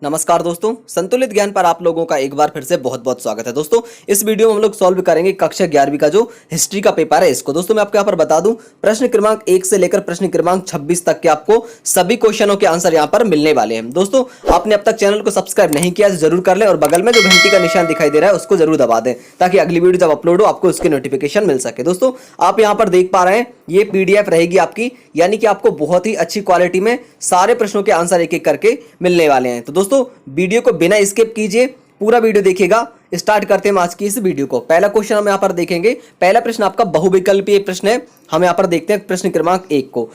नमस्कार दोस्तों, संतुलित ज्ञान पर आप लोगों का एक बार फिर से बहुत बहुत स्वागत है। दोस्तों इस वीडियो में हम लोग सॉल्व करेंगे कक्षा 11वीं का जो हिस्ट्री का पेपर है इसको। दोस्तों मैं आपको यहाँ पर बता दूं, प्रश्न क्रमांक 1 से लेकर प्रश्न क्रमांक 26 तक के आपको सभी क्वेश्चनों के आंसर यहाँ पर मिलने वाले हैं। दोस्तों आपने अब तक चैनल को सब्सक्राइब नहीं किया तो जरूर कर लें और बगल में जो घंटी का निशान दिखाई दे रहा है उसको जरूर दबा दें ताकि अगली वीडियो जब अपलोड हो आपको उसकी नोटिफिकेशन मिल सके। दोस्तों आप यहाँ पर देख पा रहे हैं ये पीडीएफ रहेगी आपकी, यानी कि आपको बहुत ही अच्छी क्वालिटी में सारे प्रश्नों के आंसर एक एक करके मिलने वाले हैं। तो दोस्तों वीडियो को बिना स्किप कीजिए, पूरा वीडियो देखिएगा। स्टार्ट करते हैं आज की इस वीडियो को। पहला क्वेश्चन हम यहाँ पर देखेंगे। पहला प्रश्न आपका बहुविकल्पीय प्रश्न है। हम यहाँ पर देखते हैं प्रश्न क्रमांक 1 को।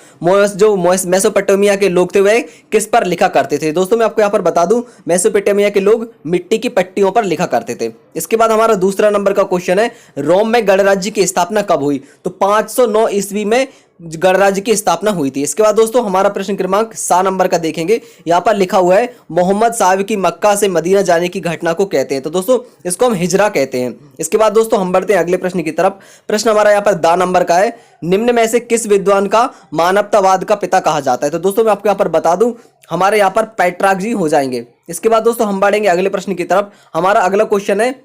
मेसोपोटामिया के लोग थे वह किस पर लिखा करते थे। दोस्तों मैं आपको यहाँ पर बता दूं, मेसोपोटामिया के लोग मिट्टी की पट्टियों पर लिखा करते थे। इसके बाद हमारा दूसरा नंबर का क्वेश्चन है, रोम में गणराज्य की स्थापना कब हुई। तो 509 ईस्वी में गणराज्य की स्थापना हुई थी। इसके बाद दोस्तों हमारा प्रश्न क्रमांक 7 नंबर का देखेंगे। यहाँ पर लिखा हुआ है, मोहम्मद साहब की मक्का से मदीना जाने की घटना को कहते हैं। तो दोस्तों इसको हम हिजरा कहते हैं। इसके बाद दोस्तों हम बढ़ते हैं अगले प्रश्न की तरफ। प्रश्न हमारा यहाँ पर 10 नंबर का है, निम्न में से किस विद्वान का मानवतावाद का पिता कहा जाता है। तो दोस्तों मैं आपको यहाँ पर बता दूं, हमारे यहाँ पर पेट्रार्क जी हो जाएंगे। इसके बाद दोस्तों हम बढ़ेंगे अगले प्रश्न की तरफ। हमारा अगला क्वेश्चन है,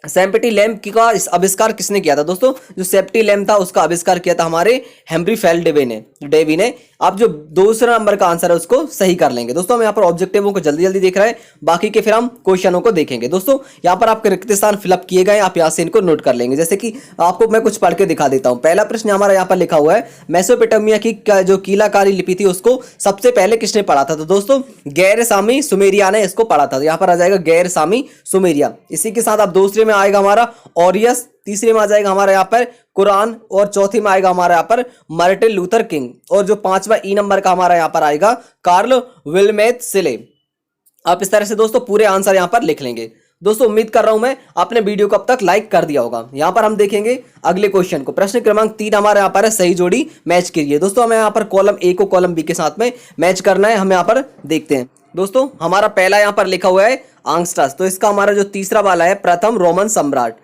सेफ्टी लैंप का आविष्कार किसने किया था। दोस्तों जो सेफ्टी लैंप था उसका आविष्कार किया था हमारे हेनरी फेल्डेवी ने। आप जो दूसरा नंबर का आंसर है उसको सही कर लेंगे। दोस्तों हम यहाँ पर ऑब्जेक्टिवों को जल्दी जल्दी देख रहे हैं, बाकी के फिर हम क्वेश्चनों को देखेंगे। दोस्तों यहाँ पर आपके रिक्त स्थान फिलअप किए गए, आप यहाँ से इनको नोट कर लेंगे। जैसे कि आपको मैं कुछ पढ़ के दिखा देता हूँ। पहला प्रश्न हमारा यहाँ पर लिखा हुआ है, मेसोपोटामिया की जो कीलाकारी लिपि थी उसको सबसे पहले किसने पढ़ा था। तो दोस्तों गैर सामी सुमेरिया ने इसको पढ़ा था। तो यहाँ पर आ जाएगा गैर सामी सुमेरिया। इसी के साथ आप दूसरे में आएगा हमारा ऑरियस, तीसरे में आ जाएगा हमारा यहाँ पर कुरान और चौथे में आएगा हमारा यहाँ पर मार्टिन लूथर किंग और जो 5वां ई नंबर का हमारा यहाँ पर आएगा कार्ल विल्मेट सिले। आप इस तरह से दोस्तों पूरे आंसर यहाँ पर लिख लेंगे। दोस्तों उम्मीद कर रहा हूं मैं आपने वीडियो को अब तक लाइक कर दिया होगा। यहाँ पर हम देखेंगे अगले क्वेश्चन को। प्रश्न क्रमांक 3 हमारे यहाँ पर है, सही जोड़ी मैच कीजिए। दोस्तों हमें यहाँ पर कॉलम ए को कॉलम बी के साथ में मैच करना है। हम यहाँ पर देखते हैं। दोस्तों हमारा पहला यहाँ पर लिखा हुआ है आंगस्टस, तो इसका हमारा जो तीसरा वाला है प्रथम रोमन सम्राट,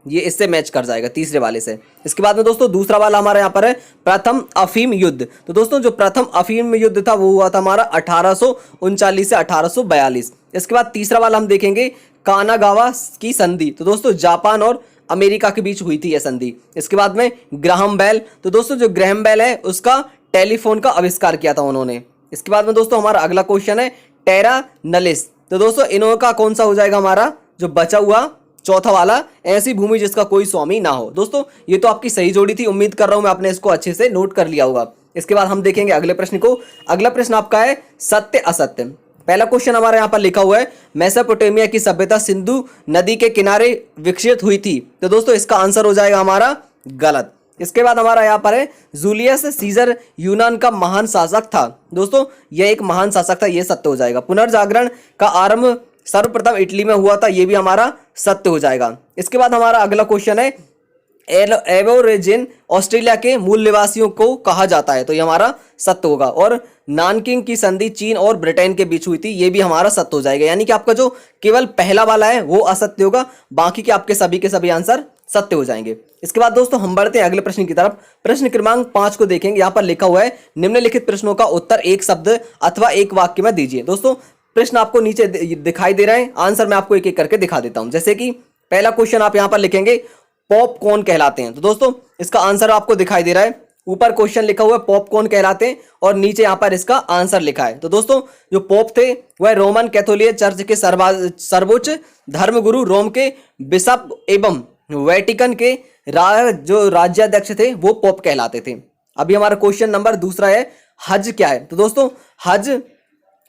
ये इससे मैच कर जाएगा तीसरे वाले से। इसके बाद में दोस्तों दूसरा वाला हमारा यहाँ पर है प्रथम अफीम युद्ध। तो दोस्तों जो प्रथम अफीम युद्ध था वो हुआ था हमारा 1839 से 1842। इसके बाद तीसरा वाला हम देखेंगे कानागावा की संधि। तो दोस्तों जापान और अमेरिका के बीच हुई थी यह संधि। इसके बाद में ग्राहम बेल। तो दोस्तों जो ग्राहम बेल है उसका टेलीफोन का आविष्कार किया था उन्होंने। इसके बाद में दोस्तों हमारा अगला क्वेश्चन है टेरा नलिस। तो दोस्तों इनका कौन सा हो जाएगा हमारा जो बचा हुआ चौथा वाला, ऐसी भूमि जिसका कोई स्वामी ना हो। दोस्तों ये तो आपकी सही जोड़ी थी, उम्मीद कर रहा हूं मैं आपने इसको अच्छे से नोट कर लिया होगा। इसके बाद हम देखेंगे अगले प्रश्न को। अगला प्रश्न आपका है सत्य असत्य। पहला क्वेश्चन हमारे यहाँ पर लिखा हुआ है, मेसोपोटामिया की सभ्यता सिंधु नदी के किनारे विकसित हुई थी। तो दोस्तों इसका आंसर हो जाएगा हमारा गलत। इसके बाद हमारा यहाँ पर है जूलियस सीजर यूनान का महान शासक था। दोस्तों यह एक महान शासक था, यह सत्य हो जाएगा। पुनर्जागरण का आरंभ सर्वप्रथम इटली में हुआ था, यह भी हमारा सत्य हो जाएगा। इसके बाद हमारा अगला क्वेश्चन है एबोरिजिन ऑस्ट्रेलिया के मूल निवासियों को कहा जाता है। तो ये हमारा सत्य होगा। और नानकिंग की संधि चीन और ब्रिटेन के बीच हुई थी, ये भी हमारा सत्य हो जाएगा। यानी कि आपका जो केवल पहला वाला है वो असत्य होगा, बाकी के आपके सभी के सभी आंसर सत्य हो जाएंगे। इसके बाद दोस्तों हम बढ़ते हैं अगले प्रश्न की तरफ। प्रश्न क्रमांक 5 को देखेंगे। यहाँ पर लिखा हुआ है, निम्नलिखित प्रश्नों का उत्तर एक शब्द अथवा एक वाक्य में दीजिए। दोस्तों प्रश्न आपको नीचे दिखाई दे रहे हैं, आंसर मैं आपको एक एक करके दिखा देता हूं। जैसे कि पहला क्वेश्चन आप यहां पर लिखेंगे पॉप कौन कहलाते हैं। तो दोस्तों इसका आंसर आपको दिखाई दे रहा है, ऊपर क्वेश्चन लिखा हुआ है पॉप कौन कहलाते हैं और नीचे यहां पर इसका आंसर लिखा है। तो दोस्तों जो पोप थे वह रोमन कैथोलिक चर्च के सर्वोच्च धर्मगुरु, रोम के बिशप एवं वेटिकन के जो राज्याध्यक्ष थे वो पोप कहलाते थे। अभी हमारा क्वेश्चन नंबर दूसरा है, हज क्या है। तो दोस्तों हज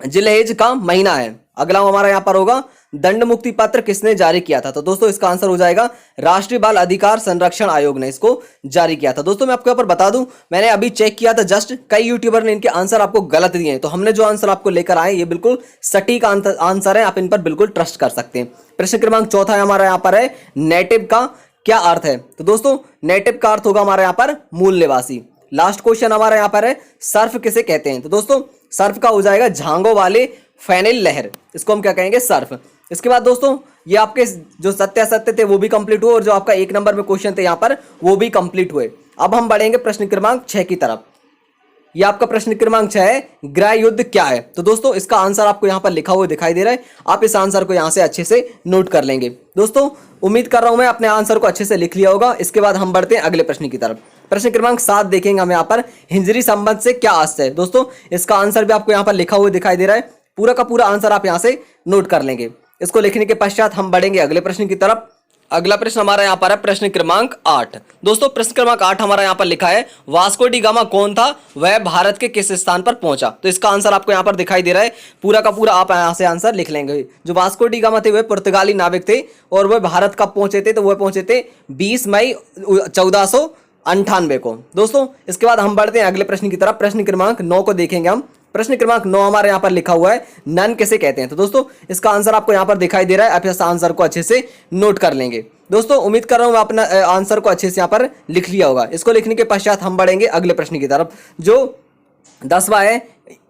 जिलहज का महीना है। अगला हमारा यहाँ पर होगा, दंड मुक्ति पत्र किसने जारी किया था। तो दोस्तों इसका आंसर हो जाएगा राष्ट्रीय बाल अधिकार संरक्षण आयोग ने इसको जारी किया था। दोस्तों मैं आपको यहाँ पर बता दूं, मैंने अभी चेक किया था जस्ट, कई यूट्यूबर ने इनके आंसर आपको गलत दिए हैं। तो हमने जो आंसर आपको लेकर आए ये बिल्कुल सटीक आंसर है, आप इन पर बिल्कुल ट्रस्ट कर सकते हैं। प्रश्न क्रमांक 4 है हमारा यहाँ पर है, नेटिव का क्या अर्थ है। तो दोस्तों नेटिव का अर्थ होगा हमारे यहाँ पर मूल निवासी। लास्ट क्वेश्चन हमारा यहाँ पर है, सर्फ किसे कहते हैं। तो दोस्तों सर्फ का हो जाएगा झांगों वाले फैनिल लहर, इसको हम क्या कहेंगे सर्फ। इसके बाद दोस्तों ये आपके जो सत्य असत्य थे वो भी कंप्लीट हुए और जो आपका 1 नंबर में क्वेश्चन थे यहाँ पर वो भी कंप्लीट हुए। अब हम बढ़ेंगे प्रश्न क्रमांक 6 की तरफ। ये आपका प्रश्न क्रमांक 6 है, गृह युद्ध क्या है? तो दोस्तों इसका आंसर आपको यहाँ पर लिखा हुआ दिखाई दे रहा है, आप इस आंसर को यहाँ से अच्छे से नोट कर लेंगे। दोस्तों उम्मीद कर रहा हूं मैं अपने आंसर को अच्छे से लिख लिया होगा। इसके बाद हम बढ़ते हैं अगले प्रश्न की तरफ। प्रश्न क्रमांक 7 देखेंगे हम यहाँ पर, हिंजरी संबंध से क्या आशय है? दोस्तों इसका आंसर भी आपको यहाँ पर लिखा हुआ दिखाई दे रहा है, पूरा का पूरा आंसर आप यहाँ से नोट कर लेंगे। इसको लिखने के पश्चात हम बढ़ेंगे अगले प्रश्न की तरफ। अगला प्रश्न हमारा यहाँ पर है प्रश्न क्रमांक 8। दोस्तों प्रश्न क्रमांक 8 हमारा यहाँ पर लिखा है, वास्को डी गामा कौन था, वह भारत के किस स्थान पर पहुंचा? तो इसका आंसर आपको यहाँ पर दिखाई दे रहा है, पूरा का पूरा आप यहाँ से आंसर लिख लेंगे। जो वास्को डी गामा थे वह पुर्तगाली नाविक थे और वह भारत कब पहुंचे थे? तो वह पहुंचे थे 20 मई 1498 को। दोस्तों इसके बाद हम बढ़ते हैं अगले प्रश्न की तरफ। प्रश्न क्रमांक 9 को देखेंगे हम। प्रश्न क्रमांक 9 हमारे यहाँ पर लिखा हुआ है, नन किसे कहते हैं? तो दोस्तों इसका आंसर आपको यहाँ पर दिखाई दे रहा है, आप इस आंसर को अच्छे से नोट कर लेंगे। दोस्तों उम्मीद कर रहा हूँ अपना आंसर को अच्छे से यहाँ पर लिख लिया होगा। इसको लिखने के पश्चात हम बढ़ेंगे अगले प्रश्न की तरफ, जो 10वां है,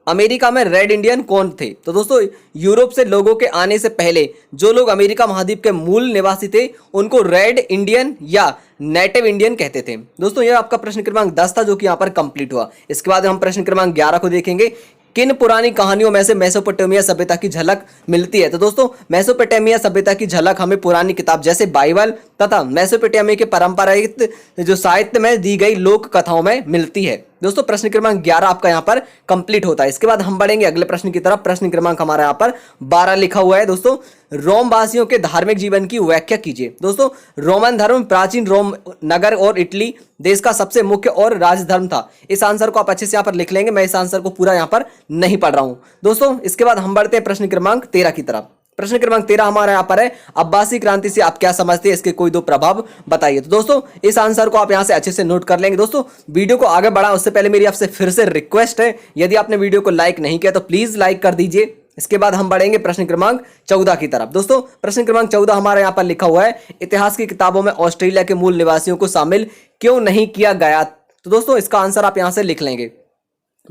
अमेरिका में रेड इंडियन कौन थे? तो दोस्तों यूरोप से लोगों के आने से पहले जो लोग अमेरिका महाद्वीप के मूल निवासी थे उनको रेड इंडियन या नेटिव इंडियन कहते थे। दोस्तों यह आपका प्रश्न क्रमांक 10 था, जो कि यहाँ पर कंप्लीट हुआ। इसके बाद हम प्रश्न क्रमांक 11 को देखेंगे, किन पुरानी कहानियों में से मेसोपोटामिया सभ्यता की झलक मिलती है? तो दोस्तों मेसोपोटामिया सभ्यता की झलक हमें पुरानी किताब जैसे बाइबल तथा मेसोपोटामिया के परंपरागत जो साहित्य में दी गई लोक कथाओं में मिलती है। दोस्तों प्रश्न क्रमांक 11 आपका यहाँ पर कंप्लीट होता है। इसके बाद हम बढ़ेंगे अगले प्रश्न की तरफ। प्रश्न क्रमांक हमारा यहाँ पर 12 लिखा हुआ है। दोस्तों रोम वासियों के धार्मिक जीवन की व्याख्या कीजिए। दोस्तों रोमन धर्म प्राचीन रोम नगर और इटली देश का सबसे मुख्य और राजधर्म था। इस आंसर को आप अच्छे से यहाँ पर लिख लेंगे, मैं इस आंसर को पूरा यहाँ पर नहीं पढ़ रहा हूं। दोस्तों इसके बाद हम बढ़ते हैं प्रश्न क्रमांक 13 की तरफ। प्रश्न क्रमांक 13 हमारा यहाँ पर है, अब्बासी क्रांति से आप क्या समझते हैं, इसके कोई दो प्रभाव बताइए। तो दोस्तों इस आंसर को आप यहाँ से अच्छे से नोट कर लेंगे। दोस्तों वीडियो को आगे बढ़ाएं उससे पहले मेरी आपसे फिर से रिक्वेस्ट है, यदि आपने वीडियो को लाइक नहीं किया तो प्लीज लाइक कर दीजिए। इसके बाद हम बढ़ेंगे प्रश्न क्रमांक 14 की तरफ। दोस्तों प्रश्न क्रमांक 14 हमारे यहाँ पर लिखा हुआ है, इतिहास की किताबों में ऑस्ट्रेलिया के मूल निवासियों को शामिल क्यों नहीं किया गया? तो दोस्तों इसका आंसर आप यहाँ से लिख लेंगे।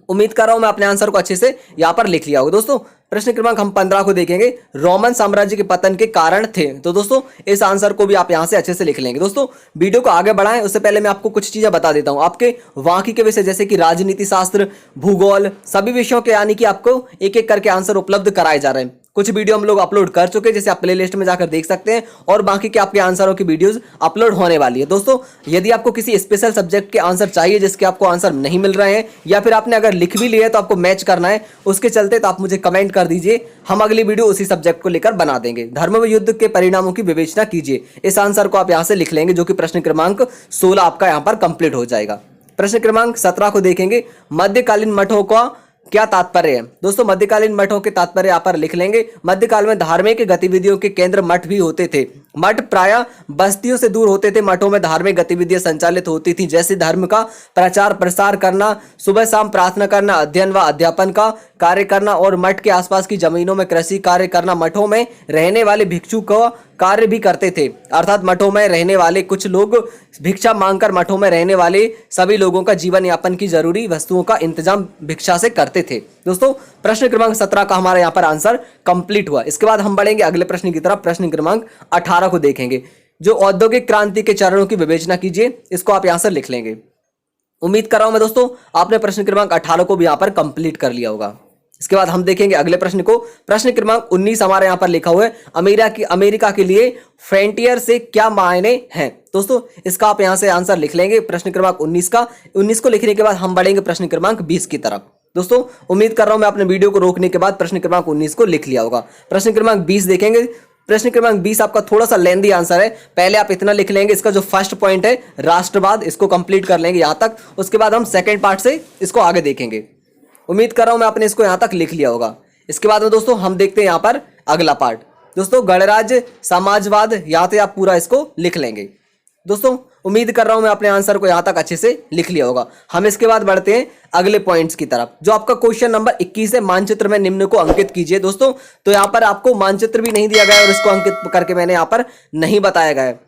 उम्मीद कर रहा हूं मैं अपने आंसर को अच्छे से यहां पर लिख लिया होगा। दोस्तों प्रश्न क्रमांक हम 15 को देखेंगे, रोमन साम्राज्य के पतन के कारण थे। तो दोस्तों इस आंसर को भी आप यहां से अच्छे से लिख लेंगे। दोस्तों वीडियो को आगे बढ़ाएं उससे पहले मैं आपको कुछ चीजें बता देता हूं आपके वाकई के विषय, जैसे कि राजनीति शास्त्र, भूगोल, सभी विषयों के यानी कि आपको एक एक करके आंसर उपलब्ध कराए जा रहे हैं। कुछ वीडियो हम लोग अपलोड कर चुके हैं, जैसे आप प्लेलिस्ट में जाकर देख सकते हैं, और बाकी के आपके आंसरों की वीडियोस अपलोड होने वाली है। दोस्तों यदि आपको किसी स्पेशल सब्जेक्ट के आंसर चाहिए जिसके आपको आंसर नहीं मिल रहे हैं, या फिर आपने अगर लिख भी लिए है तो आपको मैच करना है उसके चलते, तो आप मुझे कमेंट कर दीजिए, हम अगली वीडियो उसी सब्जेक्ट को लेकर बना देंगे। धर्म व युद्ध के परिणामों की विवेचना कीजिए, इस आंसर को आप यहां से लिख लेंगे, जो कि प्रश्न क्रमांक 16 आपका यहां पर कंप्लीट हो जाएगा। प्रश्न क्रमांक 17 को देखेंगे, मध्यकालीन मठों का क्या तात्पर्य है? दोस्तों मध्यकालीन मठों के तात्पर्य यहाँ पर लिख लेंगे। मध्यकाल में धार्मिक गतिविधियों के केंद्र मठ भी होते थे। मठ प्रायः बस्तियों से दूर होते थे। मठों में धार्मिक गतिविधियां संचालित होती थी, जैसे धर्म का प्रचार प्रसार करना, सुबह शाम प्रार्थना करना, अध्ययन व अध्यापन का कार्य करना और मठ के आसपास की जमीनों में कृषि कार्य करना। मठों में रहने वाले भिक्षु का कार्य भी करते थे, अर्थात मठों में रहने वाले कुछ लोग भिक्षा मांगकर मठों में रहने वाले सभी लोगों का जीवन यापन की जरूरी वस्तुओं का इंतजाम भिक्षा से करते थे। दोस्तों प्रश्न क्रमांक 17 का हमारा यहाँ पर आंसर कंप्लीट हुआ। इसके बाद हम बढ़ेंगे अगले प्रश्न की तरफ। प्रश्न क्रमांक 18 को देखेंगे, जो औद्योगिक क्रांति के चरणों की विवेचना कीजिए, इसको आप यहाँ से लिख लेंगे। उम्मीद कर रहा हूं मैं दोस्तों आपने प्रश्न क्रमांक 18 को भी यहाँ पर कंप्लीट कर लिया होगा। इसके बाद हम देखेंगे अगले प्रश्न को। प्रश्न क्रमांक 19 हमारे यहाँ पर लिखा हुआ है, अमेरिका के लिए फ्रंटियर से क्या मायने हैं? दोस्तों इसका आप यहाँ से आंसर लिख लेंगे प्रश्न क्रमांक 19 का। 19 को लिखने के बाद हम बढ़ेंगे प्रश्न क्रमांक 20 की तरफ। दोस्तों उम्मीद कर रहा हूं मैं अपने वीडियो को रोकने के बाद प्रश्न क्रमांक 19 को लिख लिया होगा। प्रश्न क्रमांक 20 देखेंगे। प्रश्न क्रमांक 20 आपका थोड़ा सा लेंदी आंसर है, पहले आप इतना लिख लेंगे, इसका जो फर्स्ट पॉइंट है राष्ट्रवाद, इसको कंप्लीट कर लेंगे यहां तक। उसके बाद हम सेकंड पार्ट से इसको आगे देखेंगे। उम्मीद कर रहा हूं मैं आपने इसको यहां तक लिख लिया होगा। इसके बाद में दोस्तों हम देखते हैं यहां पर अगला पार्ट। दोस्तों गणराज्य समाजवाद, यहां से आप पूरा इसको लिख लेंगे। दोस्तों उम्मीद कर रहा हूं मैं अपने आंसर को यहां तक अच्छे से लिख लिया होगा। हम इसके बाद बढ़ते हैं अगले पॉइंट्स की तरफ, जो आपका क्वेश्चन नंबर 21 है, मानचित्र में निम्न को अंकित कीजिए। दोस्तों तो यहां पर आपको मानचित्र भी नहीं दिया गया और इसको अंकित करके मैंने यहां पर नहीं बताया गया है।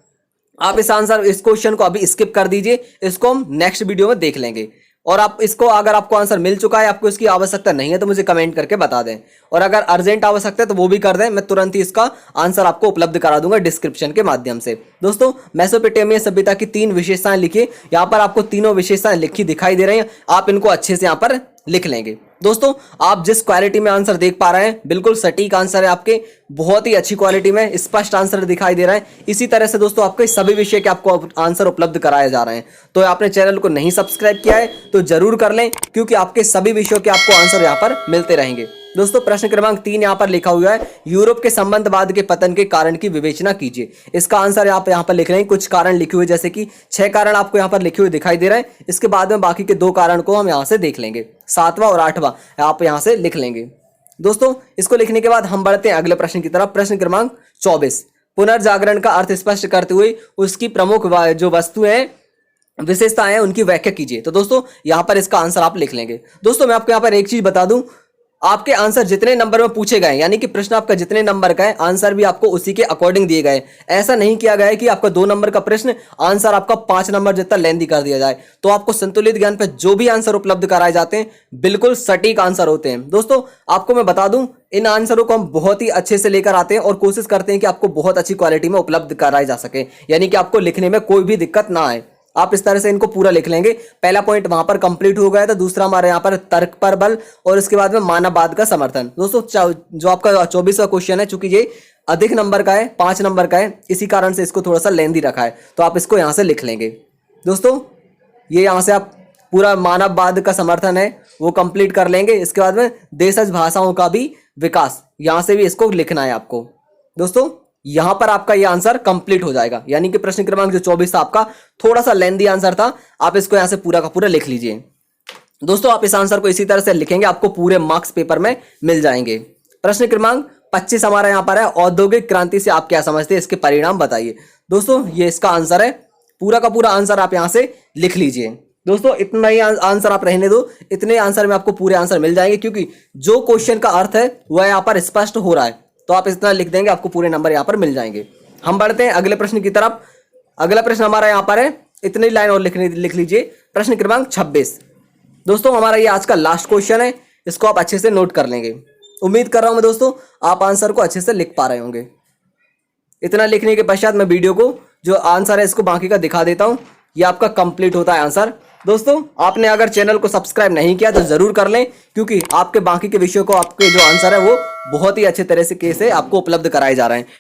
आप इस क्वेश्चन को अभी स्किप कर दीजिए, इसको हम नेक्स्ट वीडियो में देख लेंगे। और आप इसको अगर आपको आंसर मिल चुका है, आपको इसकी आवश्यकता नहीं है तो मुझे कमेंट करके बता दें, और अगर अर्जेंट आवश्यकता है तो वो भी कर दें, मैं तुरंत ही इसका आंसर आपको उपलब्ध करा दूंगा डिस्क्रिप्शन के माध्यम से। दोस्तों मेसोपोटामिया सभ्यता की 3 विशेषताएं लिखिए। यहाँ पर आपको तीनों विशेषताएं लिखी दिखाई दे रही हैं, आप इनको अच्छे से यहाँ पर लिख लेंगे। दोस्तों आप जिस क्वालिटी में आंसर देख पा रहे हैं बिल्कुल सटीक आंसर है आपके, बहुत ही अच्छी क्वालिटी में स्पष्ट आंसर दिखाई दे रहा है। इसी तरह से दोस्तों आपके सभी विषय के आपको आंसर उपलब्ध कराए जा रहे हैं। तो आपने चैनल को नहीं सब्सक्राइब किया है तो जरूर कर लें, क्योंकि आपके सभी विषयों के आपको आंसर यहाँ पर मिलते रहेंगे। दोस्तों प्रश्न क्रमांक 3 यहाँ पर लिखा हुआ है, यूरोप के संबंधवाद के पतन के कारण की विवेचना कीजिए। इसका आंसर आप यहाँ पर लिख रहे हैं, कुछ कारण लिखे हुए, जैसे कि 6 कारण आपको यहाँ पर लिखे हुए दिखाई दे रहे हैं। इसके बाद में बाकी के 2 कारण को हम यहाँ से देख लेंगे, 7वां और 8वां आप यहाँ से लिख लेंगे। दोस्तों इसको लिखने के बाद हम बढ़ते हैं अगले प्रश्न की तरफ। प्रश्न क्रमांक 24, पुनर्जागरण का अर्थ स्पष्ट करते हुए उसकी प्रमुख जो वस्तुएं विशेषताएं हैं उनकी व्याख्या कीजिए। तो दोस्तों यहाँ पर इसका आंसर आप लिख लेंगे। दोस्तों मैं आपको यहाँ पर एक चीज बता दूं, आपके आंसर जितने नंबर में पूछे गए, यानी कि प्रश्न आपका जितने नंबर का है आंसर भी आपको उसी के अकॉर्डिंग दिए गए। ऐसा नहीं किया गया है कि आपका 2 नंबर का प्रश्न आंसर आपका 5 नंबर जितना लेंथी कर दिया जाए। तो आपको संतुलित ज्ञान पर जो भी आंसर उपलब्ध कराए जाते हैं बिल्कुल सटीक आंसर होते हैं। दोस्तों आपको मैं बता दूं, इन आंसरों को हम बहुत ही अच्छे से लेकर आते हैं और कोशिश करते हैं कि आपको बहुत अच्छी क्वालिटी में उपलब्ध कराए जा सके, यानी कि आपको लिखने में कोई भी दिक्कत ना आए। आप इस तरह से इनको पूरा लिख लेंगे। पहला पॉइंट वहां पर कंप्लीट हो गया था, दूसरा हमारे यहाँ पर तर्क पर बल, और इसके बाद में मानववाद का समर्थन। दोस्तों जो आपका 24वां क्वेश्चन है, चूंकि ये अधिक नंबर का है, 5 नंबर का है, इसी कारण से इसको थोड़ा सा लेंथी रखा है, तो आप इसको यहाँ से लिख लेंगे। दोस्तों ये यहाँ से आप पूरा मानववाद का समर्थन है वो कंप्लीट कर लेंगे। इसके बाद में देशज भाषाओं का भी विकास, यहाँ से भी इसको लिखना है आपको। दोस्तों यहां पर आपका ये आंसर कंप्लीट हो जाएगा, यानी कि प्रश्न क्रमांक जो 24 था आपका थोड़ा सा लेंथी आंसर था, आप इसको यहां से पूरा का पूरा लिख लीजिए। दोस्तों आप इस आंसर को इसी तरह से लिखेंगे, आपको पूरे मार्क्स पेपर में मिल जाएंगे। प्रश्न क्रमांक 25 हमारा यहां पर है, औद्योगिक क्रांति से आप क्या समझते हैं, इसके परिणाम बताइए। दोस्तों ये इसका आंसर है, पूरा का पूरा आंसर आप यहां से लिख लीजिए। दोस्तों इतना ही आंसर आप रहने दो, इतने आंसर में आपको पूरे आंसर मिल जाएंगे, क्योंकि जो क्वेश्चन का अर्थ है वह यहाँ पर स्पष्ट हो रहा है। तो आप इतना लिख देंगे, आपको पूरे नंबर यहाँ पर मिल जाएंगे। हम बढ़ते हैं अगले प्रश्न की तरफ। अगला प्रश्न हमारा यहाँ पर है, इतनी लाइन और लिख लीजिए। प्रश्न क्रमांक 26। दोस्तों हमारा ये आज का लास्ट क्वेश्चन है, इसको आप अच्छे से नोट कर लेंगे। उम्मीद कर रहा हूं मैं दोस्तों आप आंसर को अच्छे से लिख पा रहे होंगे। इतना लिखने के पश्चात मैं वीडियो को जो आंसर है इसको बाकी का दिखा देता हूं। ये आपका कंप्लीट होता है आंसर। दोस्तों आपने अगर चैनल को सब्सक्राइब नहीं किया तो जरूर कर लें, क्योंकि आपके बाकी के विषयों को आपके जो आंसर है वो बहुत ही अच्छे तरह से आपको उपलब्ध कराए जा रहे हैं।